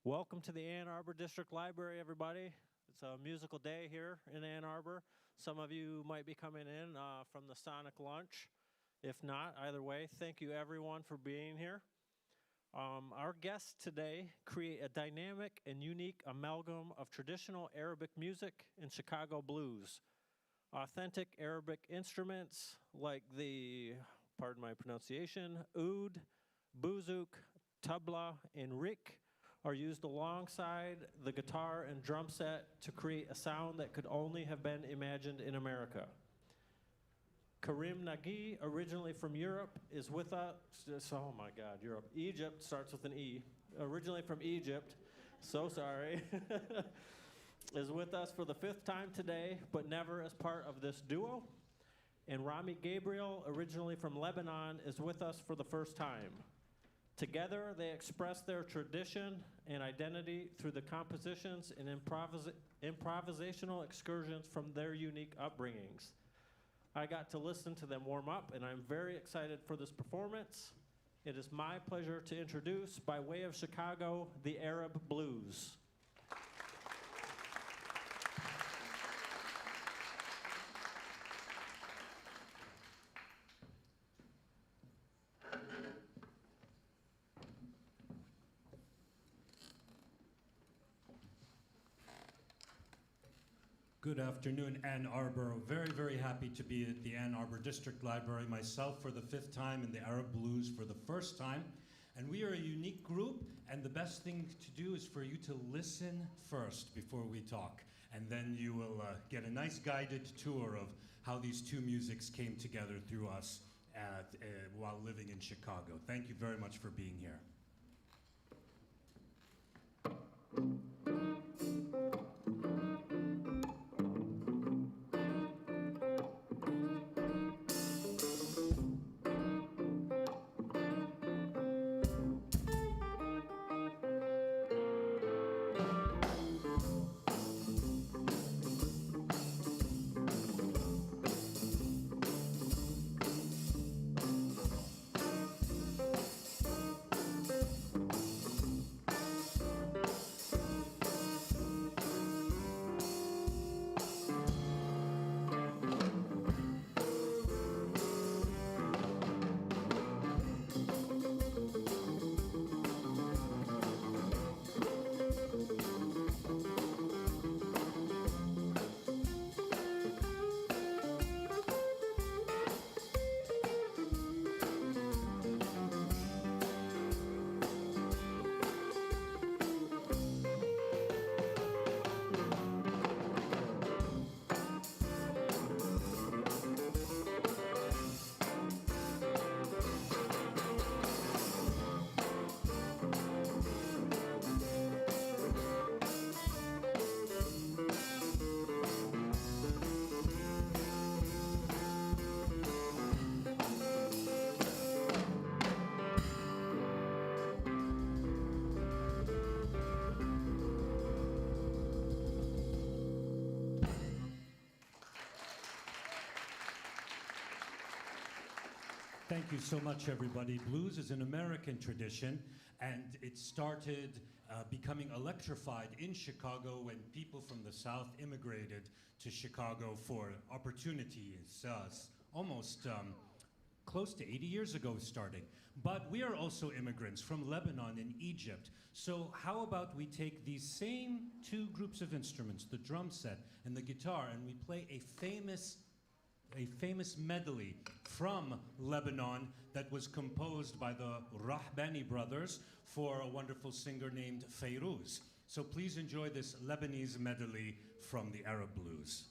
Welcome to the Ann Arbor District Library, everybody. It's a musical day here in Ann Arbor. Some of you might be coming in from the Sonic Lunch. If not, either way, thank you everyone for being here. Our guests today create a dynamic and unique amalgam of traditional Arabic music and Chicago blues. Authentic Arabic instruments like the, pardon my pronunciation, oud, Buzuq, Tublah and Riqq are used alongside the guitar and drum set to create a sound that could only have been imagined in America. Karim Nagi, originally from Europe, is with us. Oh my God, Europe. Egypt starts with an E. Originally from Egypt, so sorry. Is with us for the 5th time today, but never as part of this duo. And Rami Gabriel, originally from Lebanon, is with us for the first time. Together, they express their tradition and identity through the compositions and improvisational excursions from their unique upbringings. I got to listen to them warm up, and I'm very excited for this performance. It is my pleasure to introduce, by way of Chicago, the Arab Blues. Good afternoon, Ann Arbor. Very, very happy to be at the Ann Arbor District Library, myself for the 5th time and the Arab Blues for the 1st time. And we are a unique group, and the best thing to do is for you to listen first before we talk. And then you will get a nice guided tour of how these two musics came together through us while living in Chicago. Thank you very much for being here. Thank you so much, everybody. Blues is an American tradition, and it started becoming electrified in Chicago when people from the South immigrated to Chicago for opportunities, almost close to 80 years ago starting. But we are also immigrants from Lebanon and Egypt. So how about we take these same two groups of instruments, the drum set and the guitar, and we play a famous medley from Lebanon that was composed by the Rahbani brothers for a wonderful singer named Fayrouz. So please enjoy this Lebanese medley from the Arab Blues.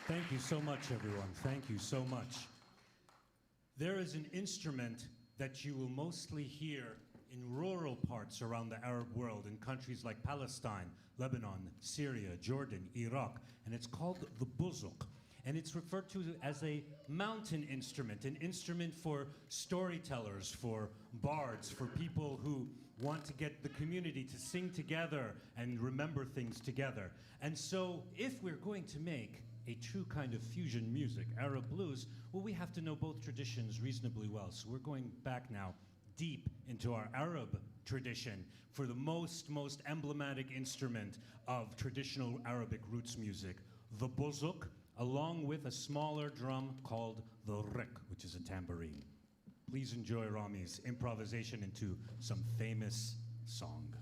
Thank you so much, everyone. Thank you so much. There is an instrument that you will mostly hear in rural parts around the Arab world, in countries like Palestine, Lebanon, Syria, Jordan, Iraq, and it's called the Buzuq. And it's referred to as a mountain instrument, an instrument for storytellers, for bards, for people who want to get the community to sing together and remember things together. And so if we're going to make a true kind of fusion music, Arab blues, well, we have to know both traditions reasonably well. So we're going back now deep into our Arab tradition for the most emblematic instrument of traditional Arabic roots music, the Buzuq, along with a smaller drum called the Riqq, which is a tambourine. Please enjoy Rami's improvisation into some famous song.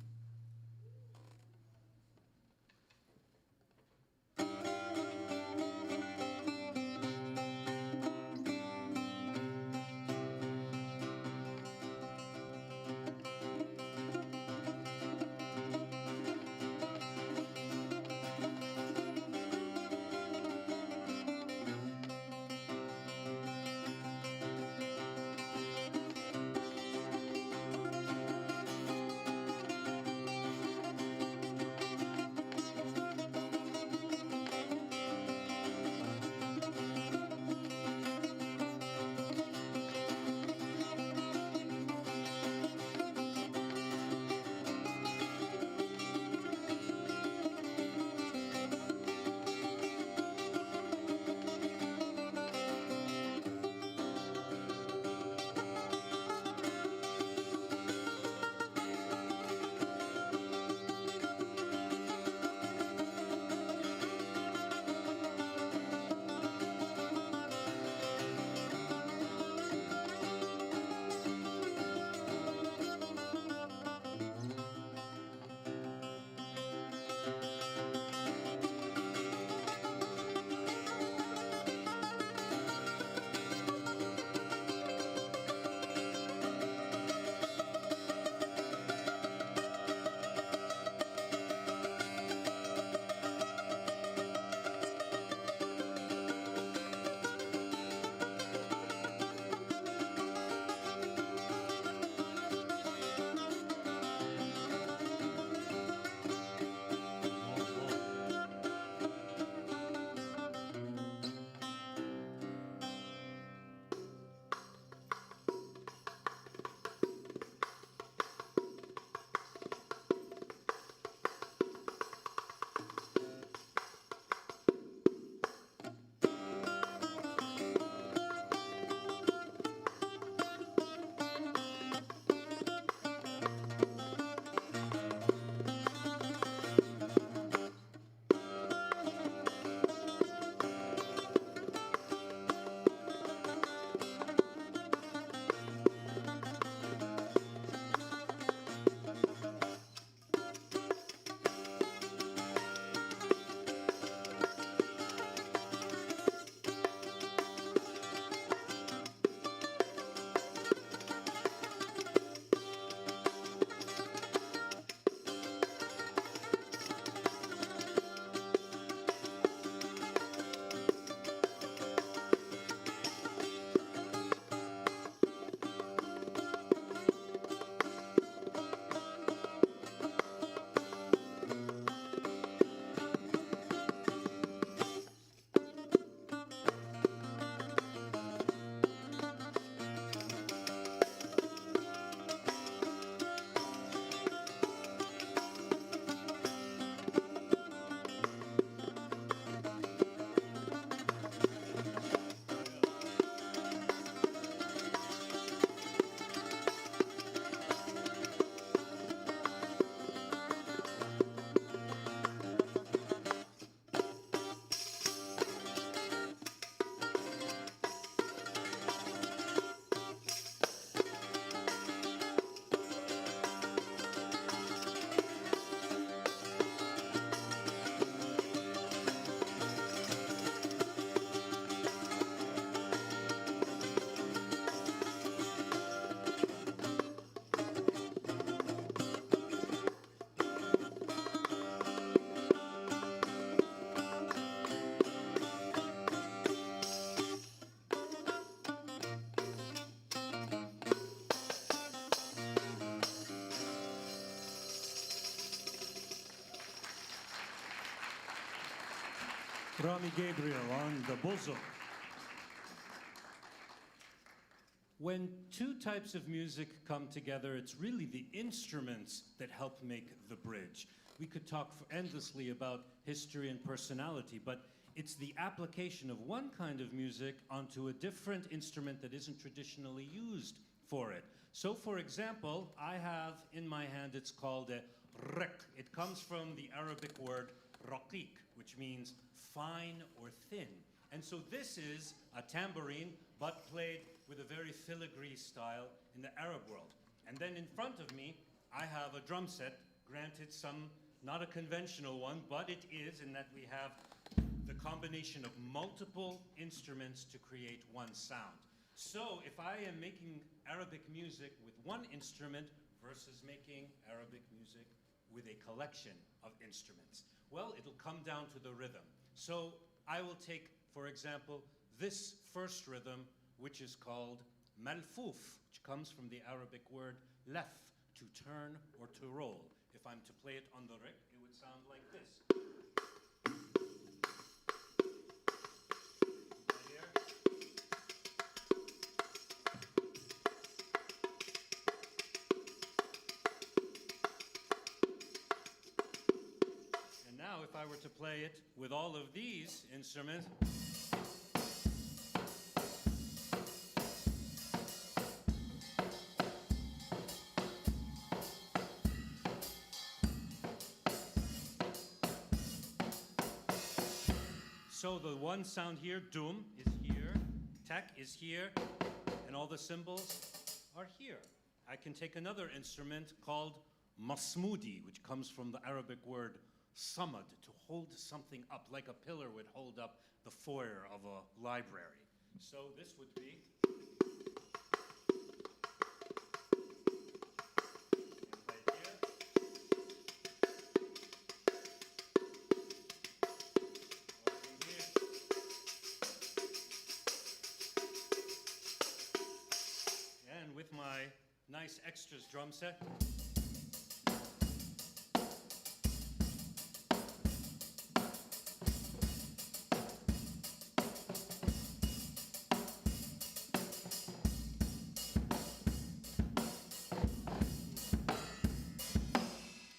Rami Gabriel on the Buzuq. When two types of music come together, it's really the instruments that help make the bridge. We could talk endlessly about history and personality, but it's the application of one kind of music onto a different instrument that isn't traditionally used for it. So, for example, I have in my hand, it's called a riqq. It comes from the Arabic word raqiq, which means fine or thin. And so this is a tambourine, but played with a very filigree style in the Arab world. And then in front of me, I have a drum set, granted not a conventional one, but it is in that we have the combination of multiple instruments to create one sound. So if I am making Arabic music with one instrument versus making Arabic music with a collection of instruments, well, it'll come down to the rhythm. So I will take, for example, this first rhythm, which is called malfouf, which comes from the Arabic word lef, to turn or to roll. If I'm to play it on the riqq, it would sound like this. Right here. And now if I were to play it with all of these instruments, so the one sound here, dum, is here, tek is here, and all the cymbals are here. I can take another instrument called masmoudi, which comes from the Arabic word samad, to hold something up, like a pillar would hold up the foyer of a library. So this would be... with my nice extras drum set.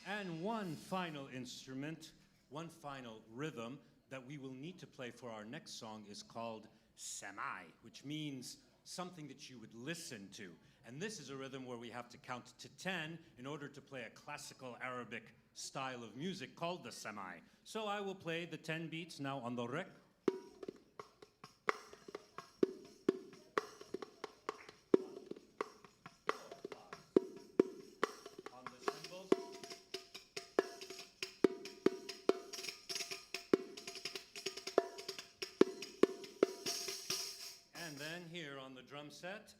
And one final instrument, one final rhythm that we will need to play for our next song is called samai, which means something that you would listen to. And this is a rhythm where we have to count to 10 in order to play a classical Arabic style of music called the samai. So I will play the 10 beats now on the riqq. On the cymbals. And then here on the drum set.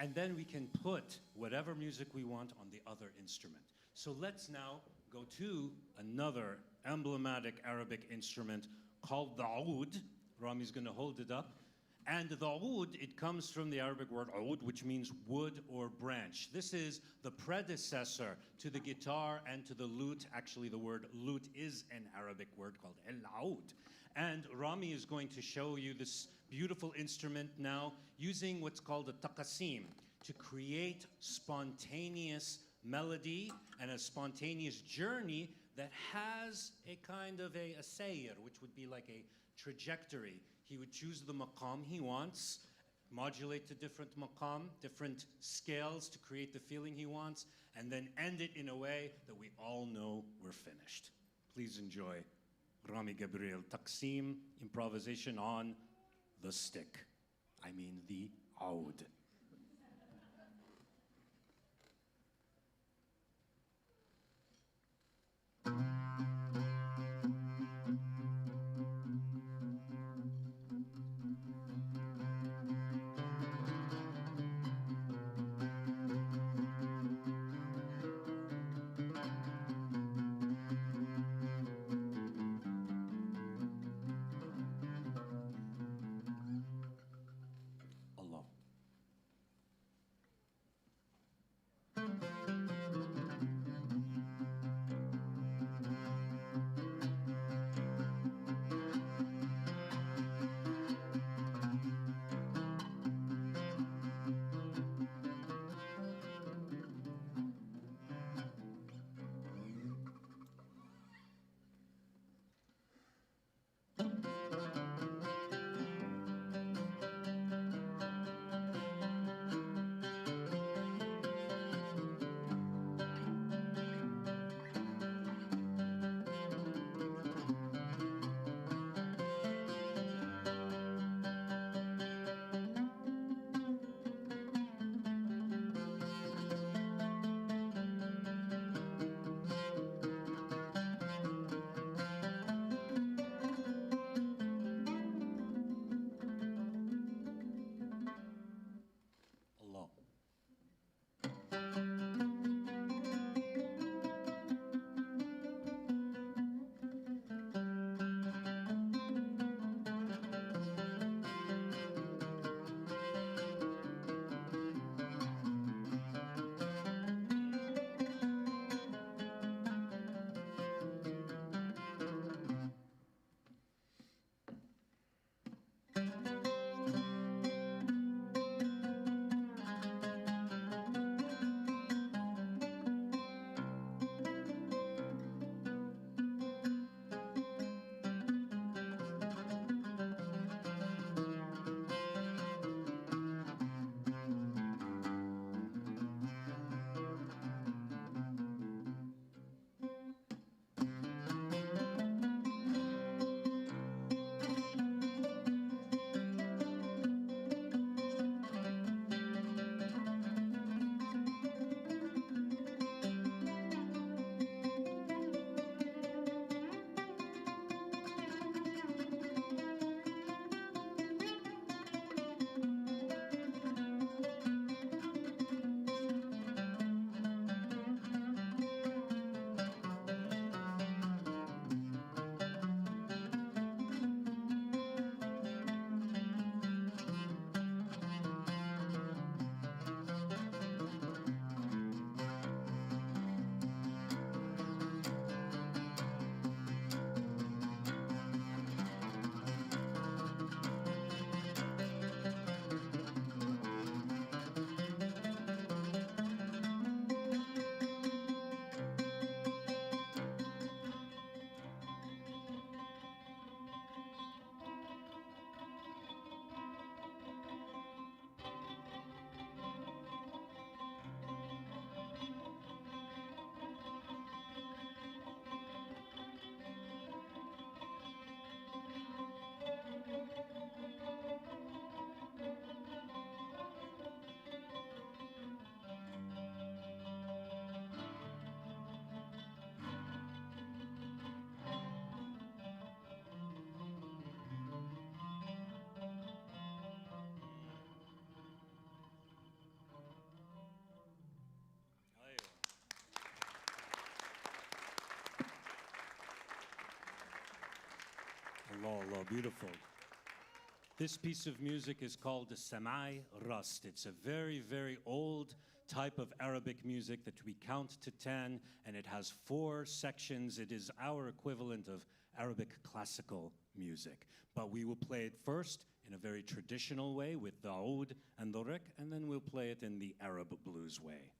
And then we can put whatever music we want on the other instrument. So let's now go to another emblematic Arabic instrument called the oud. Rami's going to hold it up. And the oud, it comes from the Arabic word oud, which means wood or branch. This is the predecessor to the guitar and to the lute. Actually, the word lute is an Arabic word called el-oud. And Rami is going to show you this beautiful instrument now using what's called a taqasim to create spontaneous melody and a spontaneous journey that has a kind of a sayr, which would be like a trajectory. He would choose the maqam he wants, modulate to different maqam, different scales to create the feeling he wants, and then end it in a way that we all know we're finished. Please enjoy Rami Gabriel, Taqsim, improvisation on the stick. I mean the oud. Allah, beautiful. This piece of music is called the Samai Rast. It's a very, very old type of Arabic music that we count to 10, and it has 4 sections. It is our equivalent of Arabic classical music. But we will play it first in a very traditional way with the oud and the riqq, and then we'll play it in the Arab blues way.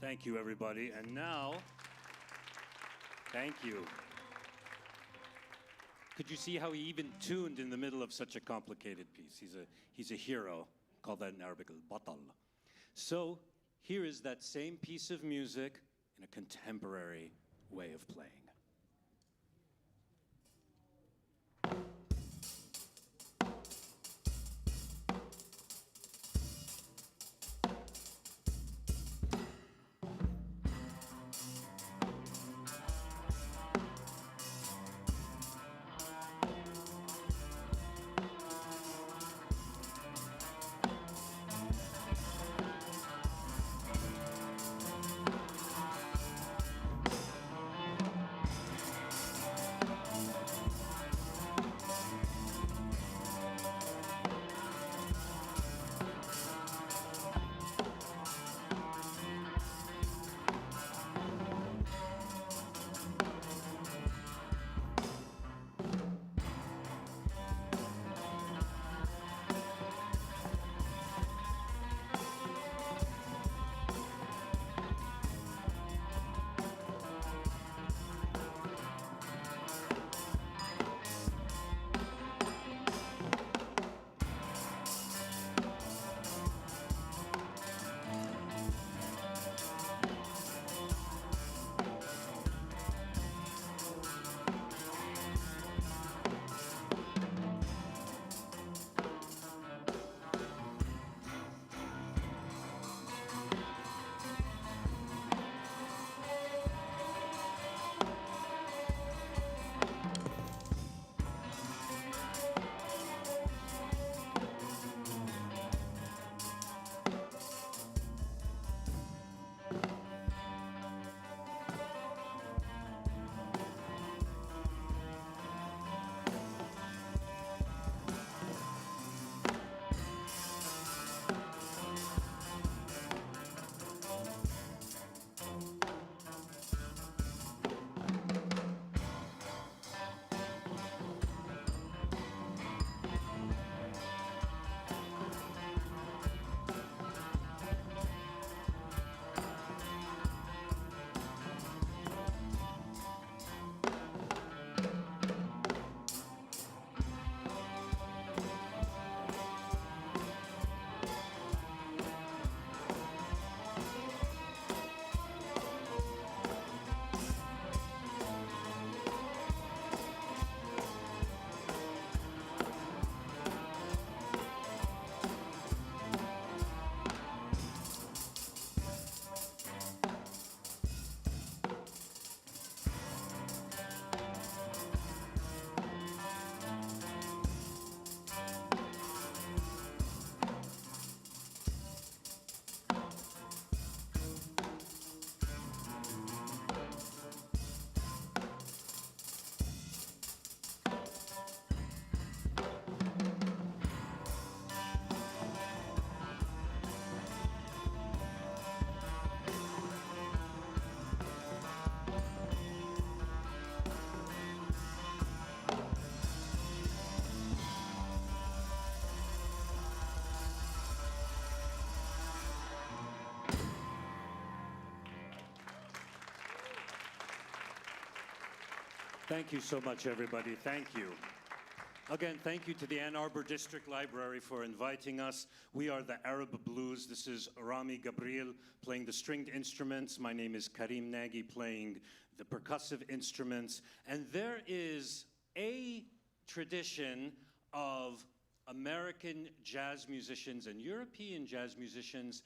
Thank you, everybody. And now, thank you. Could you see how he even tuned in the middle of such a complicated piece? He's a hero. Call that in Arabic al-batal. So here is that same piece of music in a contemporary way of playing. Thank you so much, everybody. Thank you. Again, thank you to the Ann Arbor District Library for inviting us. We are the Arab Blues. This is Rami Gabriel playing the stringed instruments. My name is Karim Nagi playing the percussive instruments. And there is a tradition of American jazz musicians and European jazz musicians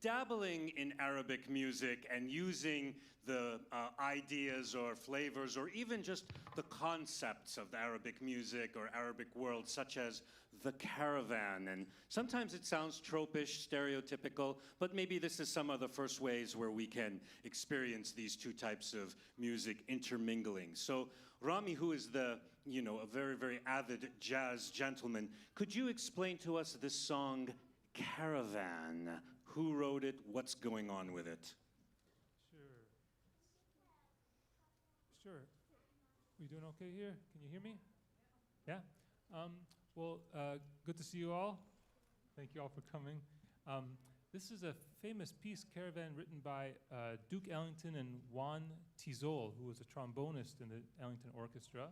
dabbling in Arabic music and using the ideas or flavors or even just the concepts of the Arabic music or Arabic world, such as the caravan. And sometimes it sounds tropish, stereotypical, but maybe this is some of the first ways where we can experience these two types of music intermingling. So Rami, who is a very, very avid jazz gentleman, could you explain to us this song, Caravan? Who wrote it? What's going on with it? Sure. We doing okay here? Can you hear me? Yeah? Good to see you all. Thank you all for coming. This is a famous piece, Caravan, written by Duke Ellington and Juan Tizol, who was a trombonist in the Ellington Orchestra.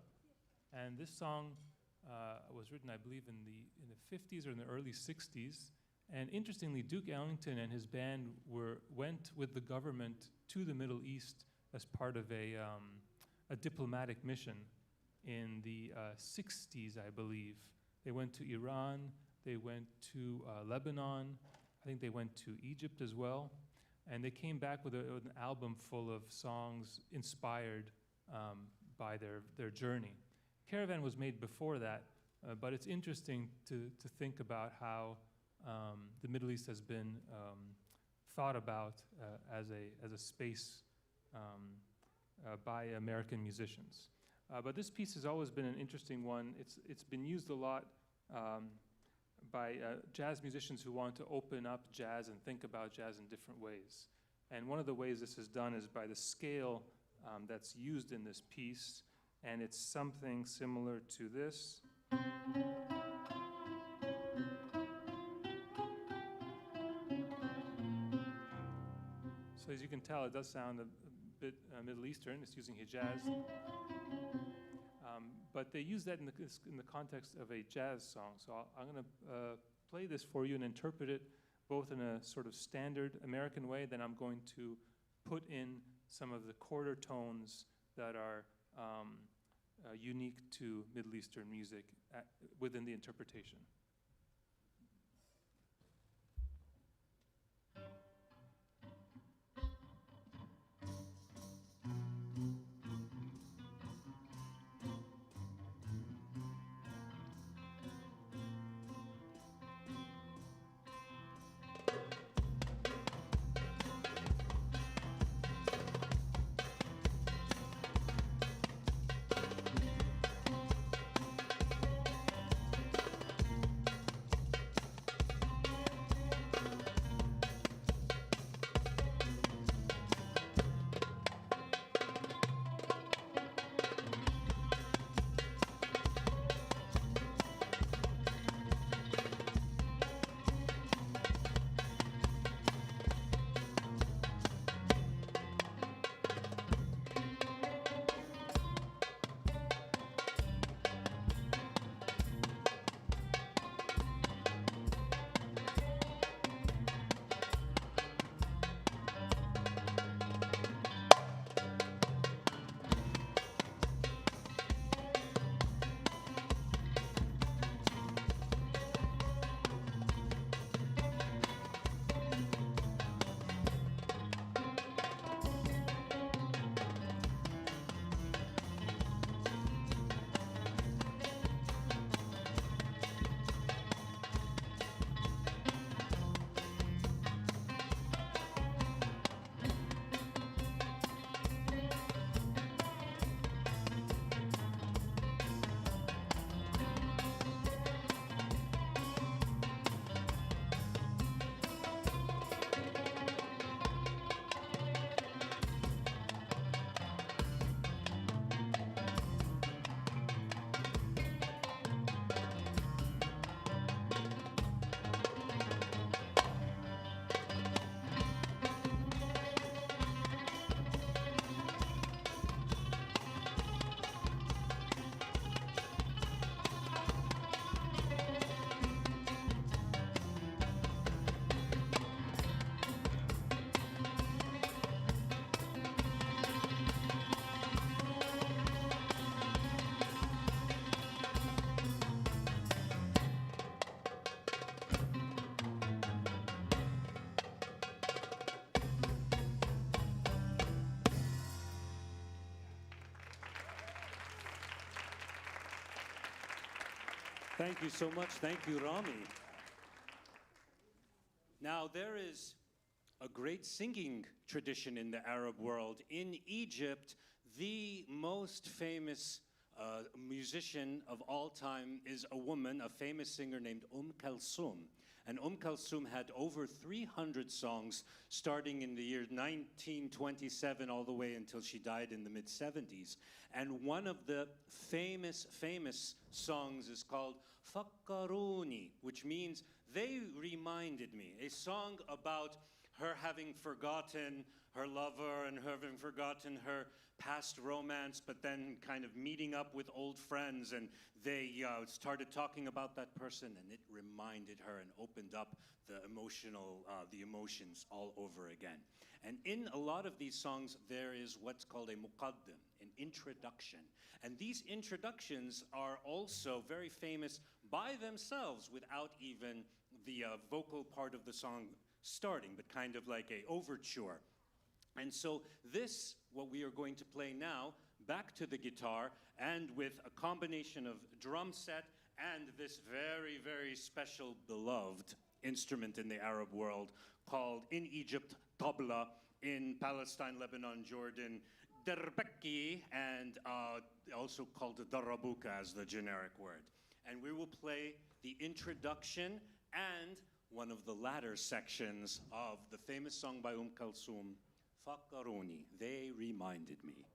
And this song was written, I believe, in the 50s or in the early 60s. And interestingly, Duke Ellington and his band went with the government to the Middle East as part of a diplomatic mission in the 60s, I believe. They went to Iran, they went to Lebanon, I think they went to Egypt as well. And they came back with an album full of songs inspired by their journey. Caravan was made before that, but it's interesting to think about how the Middle East has been thought about as a space by American musicians. But this piece has always been an interesting one. It's been used a lot by jazz musicians who want to open up jazz and think about jazz in different ways. And one of the ways this is done is by the scale that's used in this piece, and it's something similar to this. So as you can tell, it does sound a bit Middle Eastern. It's using Hijaz. But they use that in the context of a jazz song. So I'm going to play this for you and interpret it both in a sort of standard American way, then I'm going to put in some of the quarter tones that are unique to Middle Eastern music within the interpretation. Thank you so much. Thank you, Rami. Now, there is a great singing tradition in the Arab world. In Egypt, the most famous musician of all time is a woman, a famous singer named Kalthoum. And Kalthoum had over 300 songs starting in the year 1927 all the way until she died in the mid-70s. And one of the famous songs is called Fakkaruni, which means they reminded me. A song about her having forgotten her lover and her having forgotten her past romance, but then kind of meeting up with old friends, and they started talking about that person, and it reminded her and opened up the emotions all over again. And in a lot of these songs, there is what's called a muqaddim, an introduction. And these introductions are also very famous by themselves without even the vocal part of the song starting, but kind of like a overture. And so this, what we are going to play now, back to the guitar, and with a combination of drum set and this very, very special, beloved instrument in the Arab world called, in Egypt, tabla, in Palestine, Lebanon, Jordan, derbeki, and also called darabuka as the generic word. And we will play the introduction and one of the latter sections of the famous song by Kalthoum, Fakkaruni, They Reminded Me.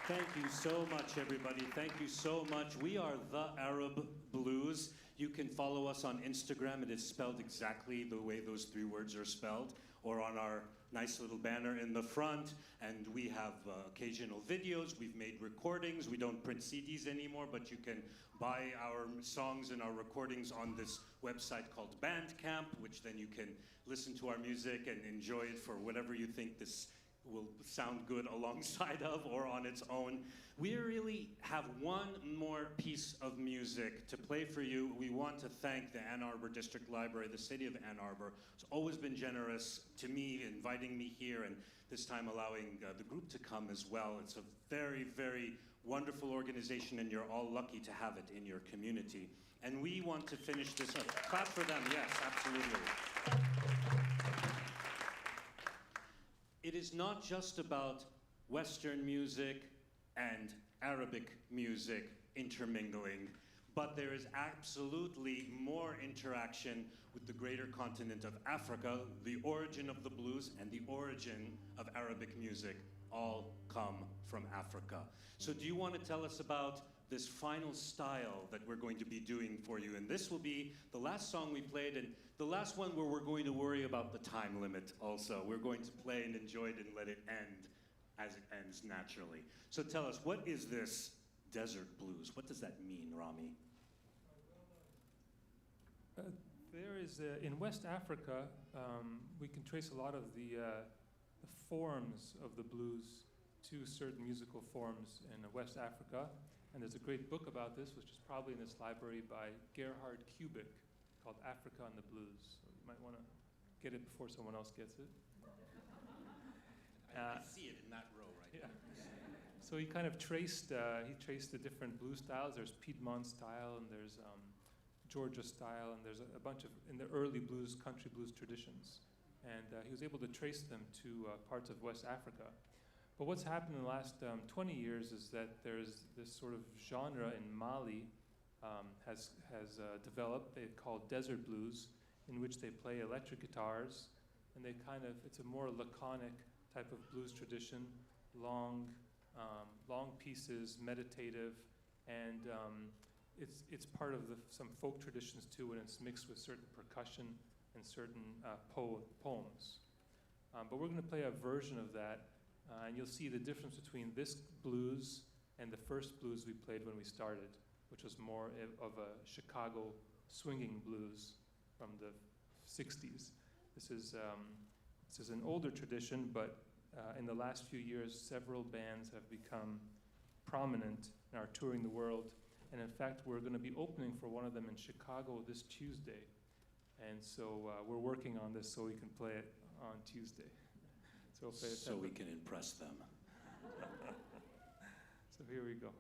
Thank you so much, everybody. Thank you so much. We are The Arab Blues. You can follow us on Instagram. It is spelled exactly the way those three words are spelled, or on our nice little banner in the front. And we have occasional videos. We've made recordings. We don't print CDs anymore, but you can buy our songs and our recordings on this website called Bandcamp, which then you can listen to our music and enjoy it for whatever you think this will sound good alongside of or on its own. We really have one more piece of music to play for you. We want to thank the Ann Arbor District Library, the city of Ann Arbor. It's always been generous to me, inviting me here, and this time allowing the group to come as well. It's a very, very wonderful organization, and you're all lucky to have it in your community. And we want to finish this up. Clap for them, yes, absolutely. It is not just about Western music and Arabic music intermingling, but there is absolutely more interaction with the greater continent of Africa. The origin of the blues and the origin of Arabic music all come from Africa. So do you want to tell us about this final style that we're going to be doing for you? And this will be the last song we played, and the last one where we're going to worry about the time limit also. We're going to play and enjoy it and let it end as it ends naturally. So tell us, what is this desert blues? What does that mean, Rami? There is, in West Africa, we can trace a lot of the forms of the blues to certain musical forms in West Africa. And there's a great book about this, which is probably in this library by Gerhard Kubik, called Africa and the Blues. So you might want to get it before someone else gets it. I see it in that row right yeah. So he kind of traced the different blues styles. There's Piedmont style, and there's Georgia style, and there's a bunch of, in the early blues, country blues traditions. And he was able to trace them to parts of West Africa. But what's happened in the last 20 years is that there's this sort of genre in Mali has developed. They call desert blues, in which they play electric guitars, and they it's a more laconic type of blues tradition, long pieces, meditative, and it's part of some folk traditions too, and it's mixed with certain percussion and certain poems. But we're going to play a version of that. And you'll see the difference between this blues and the first blues we played when we started, which was more of a Chicago swinging blues from the 60s. This is an older tradition, but in the last few years, several bands have become prominent and are touring the world. And in fact, we're going to be opening for one of them in Chicago this Tuesday. And so we're working on this so we can play it on Tuesday. So we can impress them. So here we go.